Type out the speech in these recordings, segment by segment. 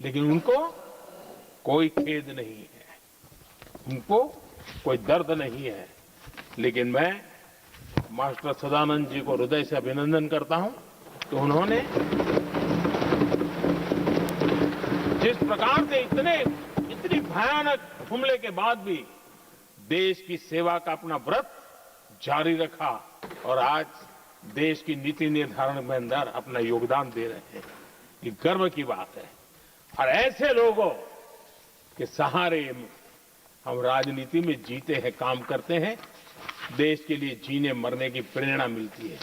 लेकिन उनको कोई खेद नहीं है, उनको कोई दर्द नहीं है। लेकिन मैं मास्टर सदानंद जी को हृदय से अभिनंदन करता हूं कि उन्होंने जिस प्रकार से इतनी भयानक हमले के बाद भी देश की सेवा का अपना व्रत जारी रखा और आज देश की नीति निर्धारण में अंदर अपना योगदान दे रहे हैं। ये गर्व की बात है और ऐसे लोगों के सहारे हम राजनीति में जीते हैं, काम करते हैं, देश के लिए जीने मरने की प्रेरणा मिलती है।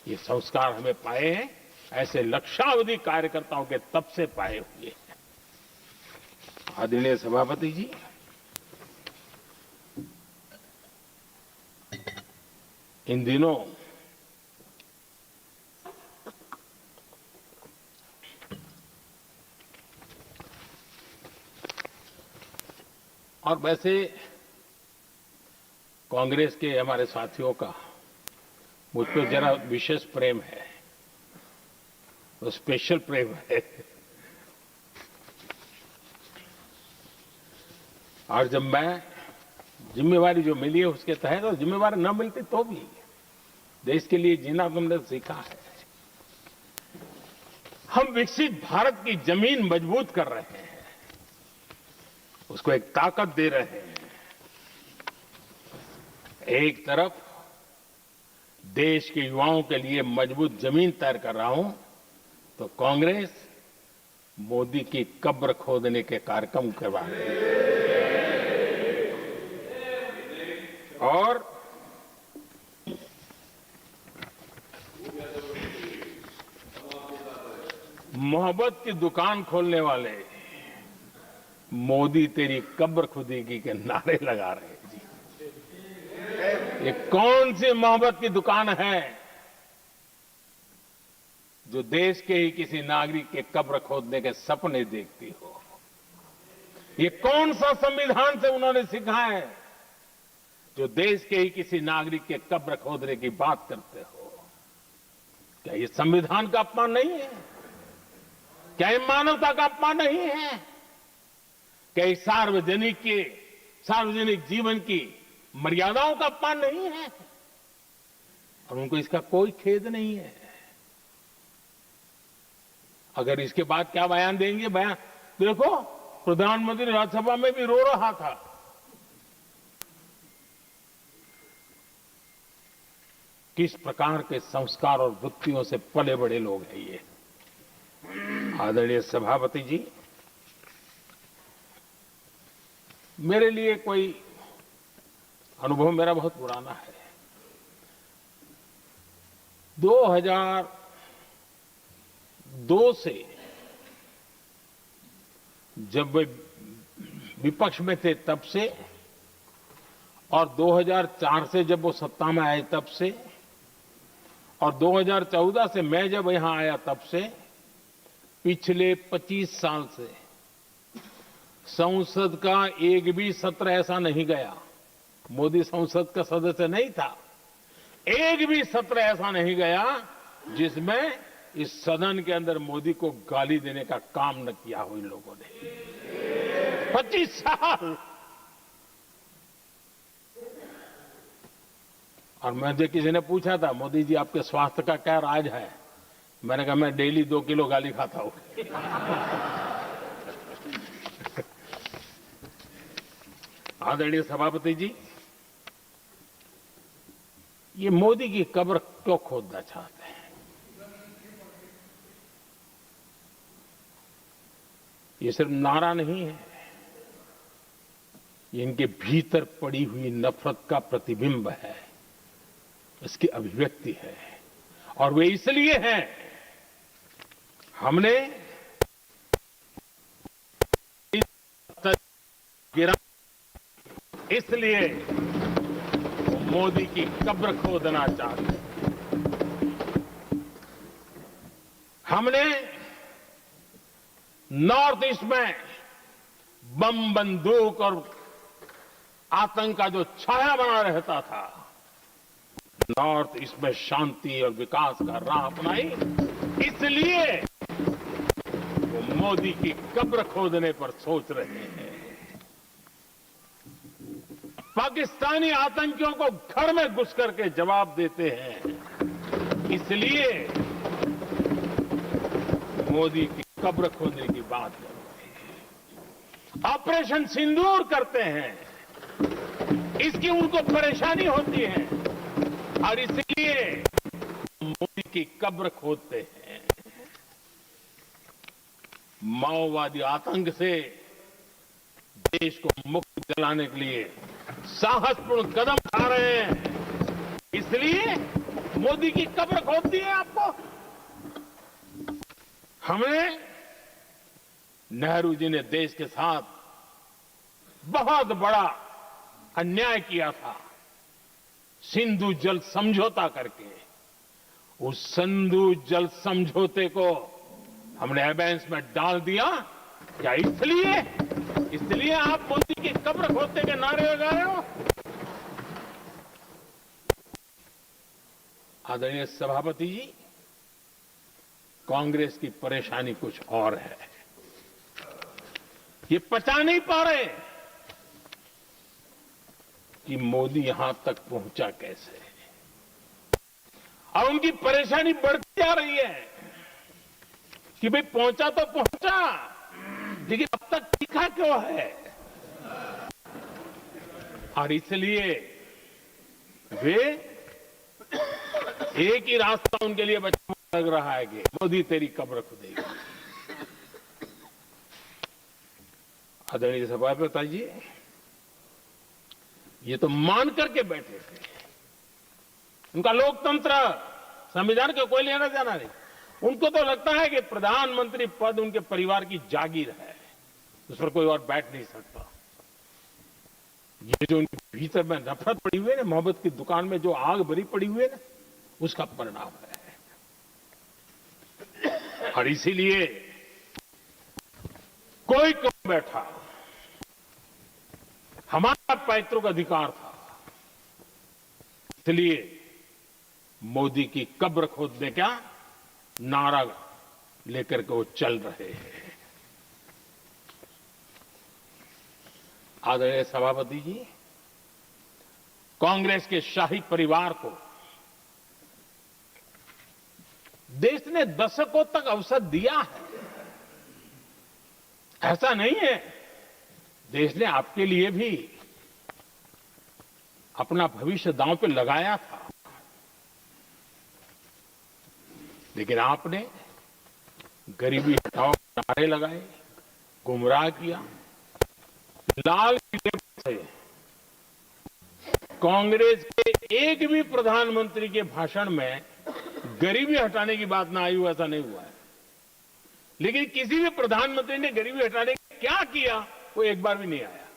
ये संस्कार हमें पाए हैं ऐसे लक्षावधि कार्यकर्ताओं के तब से पाए हुए हैं। आदरणीय सभापति जी, इन दिनों और वैसे कांग्रेस के हमारे साथियों का मुझ पर जरा विशेष प्रेम है, तो स्पेशल प्रेम है। और जब मैं जिम्मेवारी जो मिली है उसके तहत, और जिम्मेवारी न मिलती तो भी देश के लिए जीना तुमने सीखा है। हम विकसित भारत की जमीन मजबूत कर रहे हैं, उसको एक ताकत दे रहे हैं। एक तरफ देश के युवाओं के लिए मजबूत जमीन तैयार कर रहा हूं, तो कांग्रेस मोदी की कब्र खोदने के कार्यक्रम करवा रही है। और मोहब्बत की दुकान खोलने वाले मोदी तेरी कब्र खुदेगी के नारे लगा रहे हैं जी। ये कौन सी मोहब्बत की दुकान है जो देश के ही किसी नागरिक के कब्र खोदने के सपने देखती हो? ये कौन सा संविधान से उन्होंने सीखा है जो देश के ही किसी नागरिक के कब्र खोदने की बात करते हो? क्या ये संविधान का अपमान नहीं है? क्या ये मानवता का अपमान नहीं है? क्या ये सार्वजनिक जीवन की मर्यादाओं का अपमान नहीं है? और उनको इसका कोई खेद नहीं है। अगर इसके बाद क्या बयान देंगे? बयान देखो, प्रधानमंत्री राज्यसभा में भी रो रहा था। किस प्रकार के संस्कार और वृत्तियों से पले बड़े लोग हैं ये। आदरणीय सभापति जी, मेरे लिए कोई अनुभव मेरा बहुत पुराना है। 2002 से जब वे विपक्ष में थे तब से, और 2004 से जब वो सत्ता में आए तब से, और 2014 से मैं जब यहां आया तब से, पिछले 25 साल से संसद का एक भी सत्र ऐसा नहीं गया, मोदी संसद का सदस्य नहीं था, एक भी सत्र ऐसा नहीं गया जिसमें इस सदन के अंदर मोदी को गाली देने का काम न किया हो इन लोगों ने। 25 साल। और मुझे किसी ने पूछा था, मोदी जी आपके स्वास्थ्य का क्या राज है? मैंने कहा, मैं डेली 2 किलो गाली खाता हूं। आदरणीय सभापति जी, ये मोदी की कब्र क्यों खोदना चाहते हैं? ये सिर्फ नारा नहीं है, ये इनके भीतर पड़ी हुई नफरत का प्रतिबिंब है, इसकी अभिव्यक्ति है। और वे इसलिए हैं, हमने गिरा, इसलिए मोदी की कब्र खोदना चाहते हैं। हमने नॉर्थ ईस्ट में बम, बंदूक और आतंक का जो छाया बना रहता था, नॉर्थ ईस्ट में शांति और विकास का राह अपनाई, इसलिए वो मोदी की कब्र खोदने पर सोच रहे हैं। पाकिस्तानी आतंकियों को घर में घुस करके जवाब देते हैं। इसलिए मोदी की कब्र खोदने की बात करते हैं। ऑपरेशन सिंदूर करते हैं, इसकी उनको परेशानी होती है और इसलिए मोदी की कब्र खोदते हैं। माओवादी आतंक से देश को मुक्त दिलाने के लिए साहसपूर्ण कदम उठा रहे हैं, इसलिए मोदी की कब्र खोदती है आपको। हमें नेहरू जी ने देश के साथ बहुत बड़ा अन्याय किया था, सिंधु जल समझौता करके। उस सिंधु जल समझौते को हमने एबेंस में डाल दिया। क्या इसलिए आप मोदी की कब्र खोदने के नारे लगा रहे हो? आदरणीय सभापति जी, कांग्रेस की परेशानी कुछ और है। ये पचा नहीं पा रहे कि मोदी यहां तक पहुंचा कैसे, और उनकी परेशानी बढ़ती जा रही है कि भाई पहुंचा तो पहुंचा, लेकिन अब तक टिका क्यों है? और इसलिए वे एक ही रास्ता उनके लिए बचा लग रहा है कि मोदी तेरी कब्र खुदेगी। आदरणीय सभापति जी, ये तो मान करके बैठे थे। उनका लोकतंत्र, संविधान को कोई लेना देना नहीं। उनको तो लगता है कि प्रधानमंत्री पद उनके परिवार की जागीर है, उस पर कोई और बैठ नहीं सकता। ये जो उनके भीतर में नफरत पड़ी हुई है ना, मोहब्बत की दुकान में जो आग भरी पड़ी हुई है ना, उसका परिणाम है। और इसीलिए कोई क्यों बैठा, हमारा पैतृक अधिकार था, इसलिए मोदी की कब्र खोदने का नारा लेकर के वो चल रहे हैं। आदरणीय सभापति जी, कांग्रेस के शाही परिवार को देश ने दशकों तक अवसर दिया है। ऐसा नहीं है, देश ने आपके लिए भी अपना भविष्य दांव पे लगाया था, लेकिन आपने गरीबी हटाओ नारे लगाए, गुमराह किया। लाल किले से कांग्रेस के एक भी प्रधानमंत्री के भाषण में गरीबी हटाने की बात ना आई हो, ऐसा नहीं हुआ है। लेकिन किसी भी प्रधानमंत्री ने गरीबी हटाने क्या किया, वो एक बार भी नहीं आया।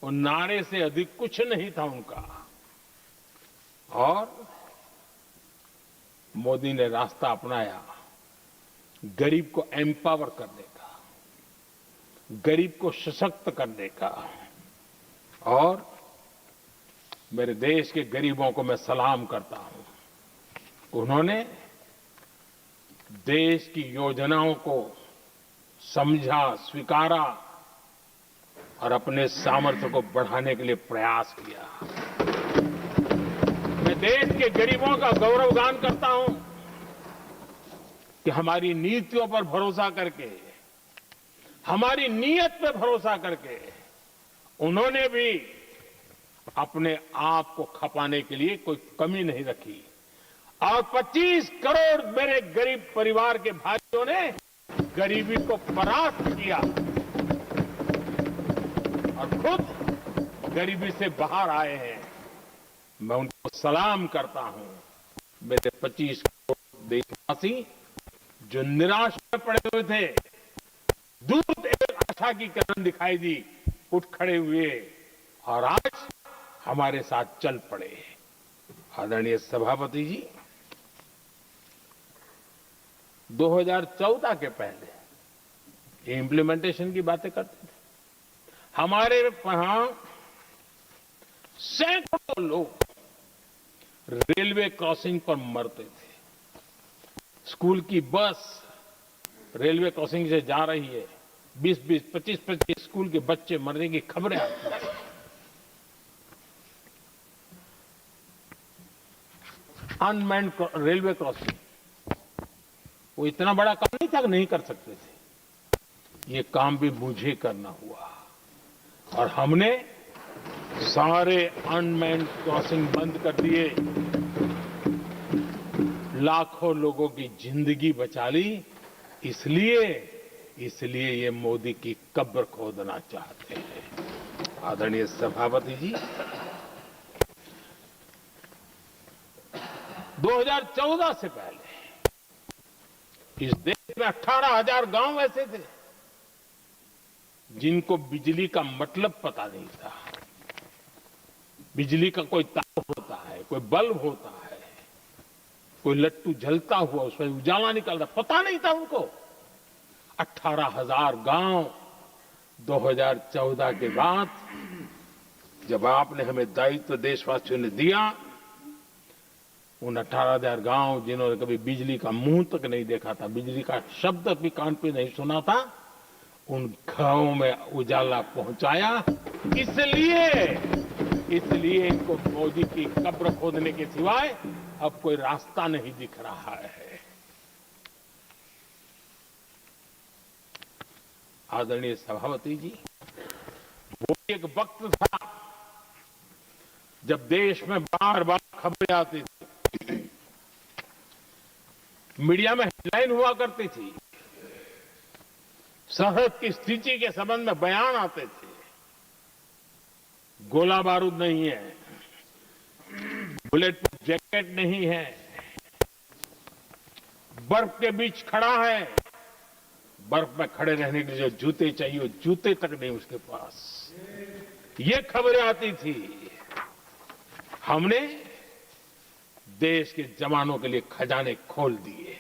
वो नारे से अधिक कुछ नहीं था उनका। और मोदी ने रास्ता अपनाया गरीब को एम्पावर करने का, गरीब को सशक्त करने का। और मेरे देश के गरीबों को मैं सलाम करता हूं, उन्होंने देश की योजनाओं को समझा, स्वीकारा और अपने सामर्थ्य को बढ़ाने के लिए प्रयास किया। मैं देश के गरीबों का गौरवगान करता हूं कि हमारी नीतियों पर भरोसा करके, हमारी नीयत पर भरोसा करके उन्होंने भी अपने आप को खपाने के लिए कोई कमी नहीं रखी। और 25 करोड़ मेरे गरीब परिवार के भाइयों ने गरीबी को परास्त किया और खुद गरीबी से बाहर आए हैं। मैं उनको सलाम करता हूं। मेरे 25 करोड़ देशवासी जो निराश में पड़े हुए थे, दूर एक आशा की किरण दिखाई दी, उठ खड़े हुए और आज हमारे साथ चल पड़े। आदरणीय सभापति जी, 2014 के पहले ये इम्प्लीमेंटेशन की बातें करते थे। हमारे यहां सैकड़ों लोग रेलवे क्रॉसिंग पर मरते थे। स्कूल की बस रेलवे क्रॉसिंग से जा रही है, 20-20, 25-25 स्कूल के बच्चे मरने की खबरें आती हैं। अनमैन्ड रेलवे क्रॉसिंग, वो इतना बड़ा काम नहीं था कि नहीं कर सकते थे। ये काम भी मुझे करना हुआ और हमने सारे अनमैन्ड क्रॉसिंग बंद कर दिए, लाखों लोगों की जिंदगी बचा ली। इसलिए ये मोदी की कब्र खोदना चाहते हैं। आदरणीय सभापति जी, 2014 से पहले इस देश में 18,000 गांव ऐसे थे जिनको बिजली का मतलब पता नहीं था। बिजली का कोई तार होता है, कोई बल्ब होता है, कोई लट्टू जलता हुआ उसमें उजाला निकलता, पता नहीं था उनको। 18,000 गांव 2014 के बाद जब आपने हमें दायित्व देशवासियों ने दिया, उन 18,000 गांव जिन्होंने कभी बिजली का मुंह तक नहीं देखा था, बिजली का शब्द भी कान पे नहीं सुना था, उन घरों में उजाला पहुंचाया। इसलिए इनको मोदी की कब्र खोदने के सिवाय अब कोई रास्ता नहीं दिख रहा है। आदरणीय सभापति जी, वो एक वक्त था जब देश में बार बार खबरें आती थी, मीडिया में हेडलाइन हुआ करती थी, सरहद की स्थिति के संबंध में बयान आते थे। गोला बारूद नहीं है, बुलेट प्रूफ जैकेट नहीं है, बर्फ के बीच खड़ा है, बर्फ में खड़े रहने के लिए जो जूते चाहिए जूते तक नहीं उसके पास, ये खबरें आती थी। हमने देश के जवानों के लिए खजाने खोल दिए,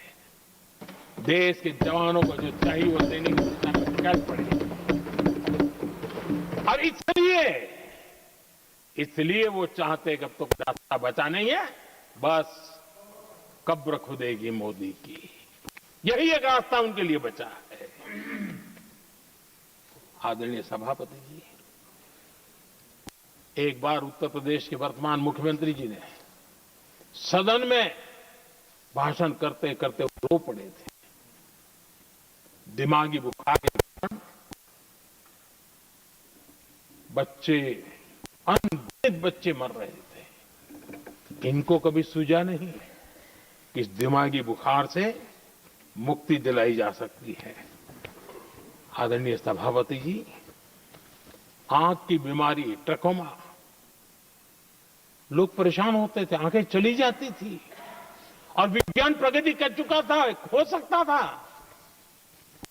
देश के जवानों को जो चाहिए वो देने की शिकायत पड़ी। और इसलिए वो चाहते कि अब तो रास्ता बचा नहीं है, बस कब्र खुदेगी मोदी की, यही एक रास्ता उनके लिए बचा है। आदरणीय सभापति जी, एक बार उत्तर प्रदेश के वर्तमान मुख्यमंत्री जी ने सदन में भाषण करते करते रो पड़े थे। दिमागी बुखार के कारण बच्चे, अनगिनत बच्चे मर रहे थे। इनको कभी सूझा नहीं कि इस दिमागी बुखार से मुक्ति दिलाई जा सकती है। आदरणीय सभापति जी, आंख की बीमारी ट्रकोमा, लोग परेशान होते थे, आंखें चली जाती थी और विज्ञान प्रगति कर चुका था, हो सकता था,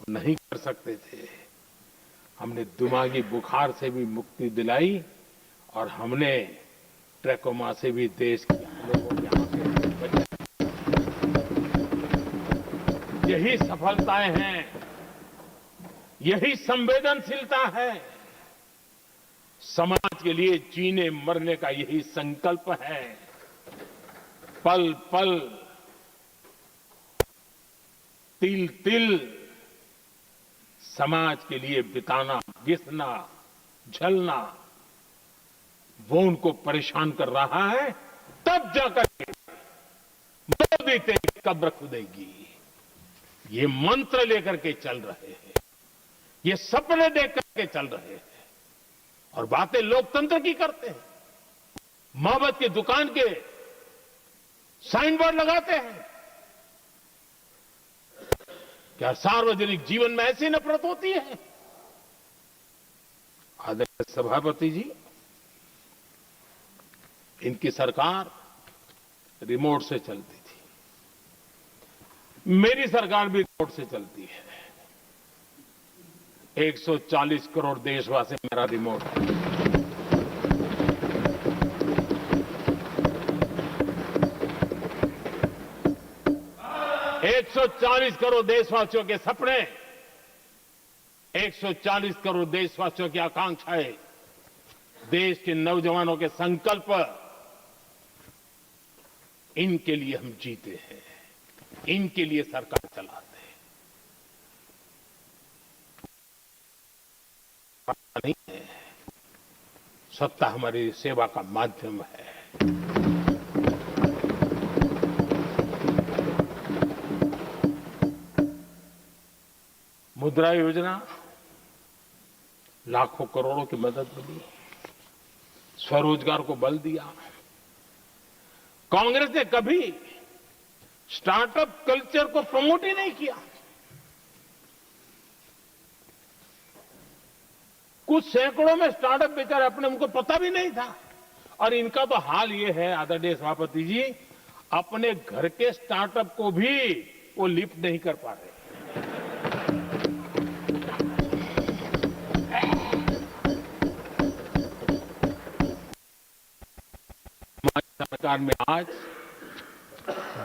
नहीं कर सकते थे। हमने दिमागी बुखार से भी मुक्ति दिलाई और हमने ट्रकोमा से भी देश के लोगों की आंखें बचाई। यही सफलताएं हैं, यही संवेदनशीलता है, समाज के लिए जीने मरने का यही संकल्प है। पल पल, तिल तिल समाज के लिए बिताना, घिसना, झलना, वो उनको परेशान कर रहा है। तब जाकर मोदी तेरी कब्र खुदेगी, ये मंत्र लेकर के चल रहे हैं, ये सपने देख करके चल रहे हैं और बातें लोकतंत्र की करते हैं। मोहब्बत की दुकान के साइन बोर्ड लगाते हैं। क्या सार्वजनिक जीवन में ऐसी नफरत होती है? आदरणीय सभापति जी, इनकी सरकार रिमोट से चलती थी, मेरी सरकार भी रिमोट से चलती है। 140 करोड़ देशवासी मेरा रिमोट है। एक 140 करोड़ देशवासियों के सपने, 140 करोड़ देशवासियों की आकांक्षाएं, देश के नौजवानों के संकल्प, इनके लिए हम जीते हैं, इनके लिए सरकार चलाते हैं। नहीं है, सत्ता हमारी सेवा का माध्यम है। मुद्रा योजना, लाखों करोड़ों की मदद मिली, स्वरोजगार को बल दिया। कांग्रेस ने कभी स्टार्टअप कल्चर को प्रमोट ही नहीं किया। कुछ सैकड़ों में स्टार्टअप बेचारे अपने उनको पता भी नहीं था। और इनका तो हाल ये है आदरणीय सभापति जी, अपने घर के स्टार्टअप को भी वो लिफ्ट नहीं कर पा रहे। हमारी सरकार में आज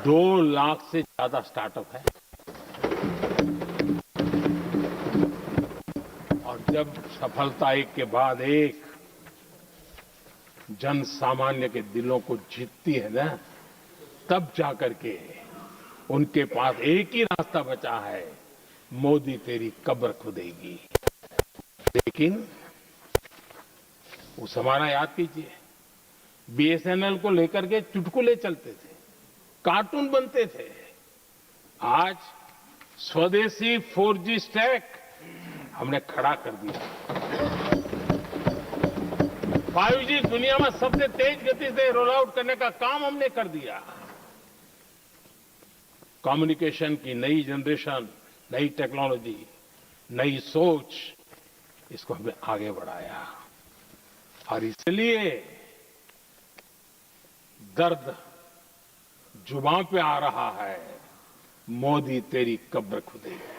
2 लाख से ज्यादा स्टार्टअप है। और जब सफलता एक के बाद एक जन सामान्य के दिलों को जीतती है ना, तब जाकर के उनके पास एक ही रास्ता बचा है, मोदी तेरी कब्र खुदेगी। लेकिन उस हमारा याद कीजिए, बीएसएनएल को लेकर के चुटकुले चलते थे, कार्टून बनते थे। आज स्वदेशी 4G स्टैक हमने खड़ा कर दिया। 5G दुनिया में सबसे तेज गति से रोल आउट करने का काम हमने कर दिया। कम्युनिकेशन की नई जनरेशन, नई टेक्नोलॉजी, नई सोच, इसको हमने आगे बढ़ाया। और इसलिए दर्द जुबान पे आ रहा है, मोदी तेरी कब्र खुदेगी।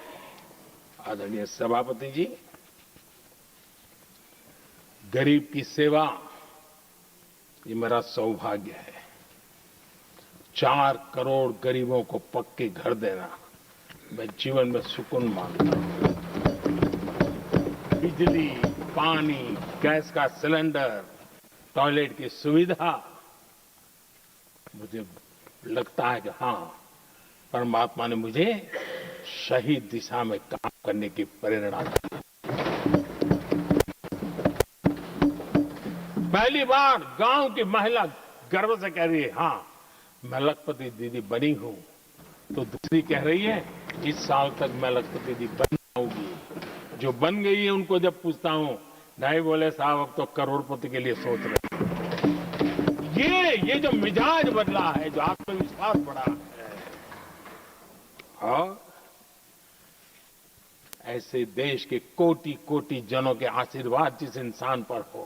आदरणीय सभापति जी, गरीब की सेवा ये मेरा सौभाग्य है। 4 करोड़ गरीबों को पक्के घर देना मैं जीवन में सुकून मानता हूं। बिजली, पानी, गैस का सिलेंडर, टॉयलेट की सुविधा, मुझे लगता है कि हां, परमात्मा ने मुझे सही दिशा में काम करने की प्रेरणा दी। पहली बार गांव की महिला गर्व से कह रही है, हां मैं लखपति दीदी बनी हूं। तो दूसरी कह रही है, इस साल तक मैं लखपति दीदी बन जाऊंगी। जो बन गई है उनको जब पूछता हूं, नहीं बोले साहब अब तो करोड़पति के लिए सोच रहे। ये जो मिजाज बदला है, जो आत्मविश्वास बढ़ा है, और ऐसे देश के कोटि कोटि जनों के आशीर्वाद जिस इंसान पर हो,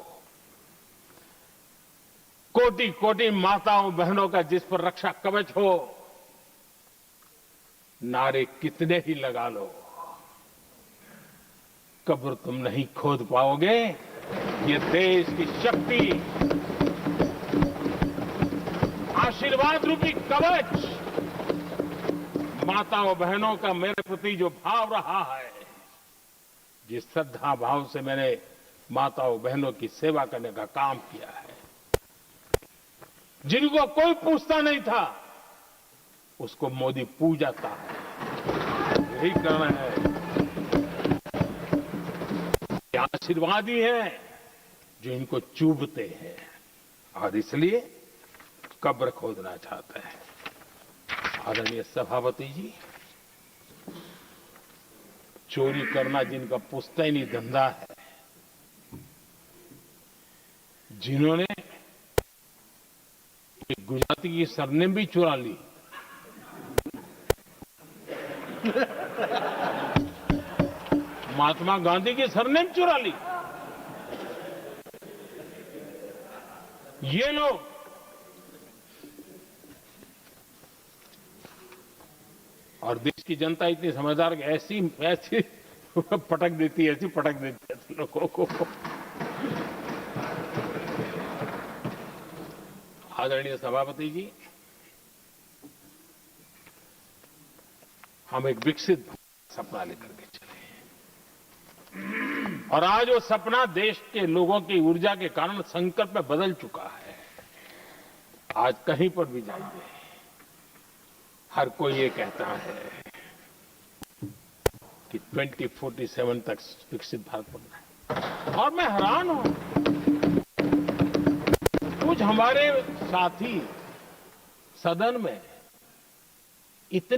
कोटि कोटि माताओं बहनों का जिस पर रक्षा कवच हो, नारे कितने ही लगा लो, कब्र तुम नहीं खोद पाओगे। ये देश की शक्ति, आशीर्वाद रूपी कवच, माताओं बहनों का मेरे प्रति जो भाव रहा है, जिस श्रद्धा भाव से मैंने माताओं बहनों की सेवा करने का काम किया है, जिनको कोई पूछता नहीं था, उसको मोदी पूजाता है। यही कारण है, ये आशीर्वाद ही है जो इनको चूभते हैं, और इसलिए कब्र खोदना चाहते हैं। आदरणीय सभापति जी, चोरी करना जिनका पुश्तैनी धंधा है, जिन्होंने एक गुजराती की सरनेम भी चुरा ली, महात्मा गांधी की सरनेम चुरा ली, ये लोग और देश की जनता इतनी समझदार कि ऐसी पटक देती है, ऐसी पटक देती है लोगों को। आदरणीय सभापति जी, हम एक विकसित सपना लेकर के चले, और आज वो सपना देश के लोगों की ऊर्जा के कारण संकल्प में बदल चुका है। आज कहीं पर भी जाइए, हर कोई ये कहता है कि 2047 तक विकसित भारत बनना है। और मैं हैरान हूं, कुछ हमारे साथी सदन में इतने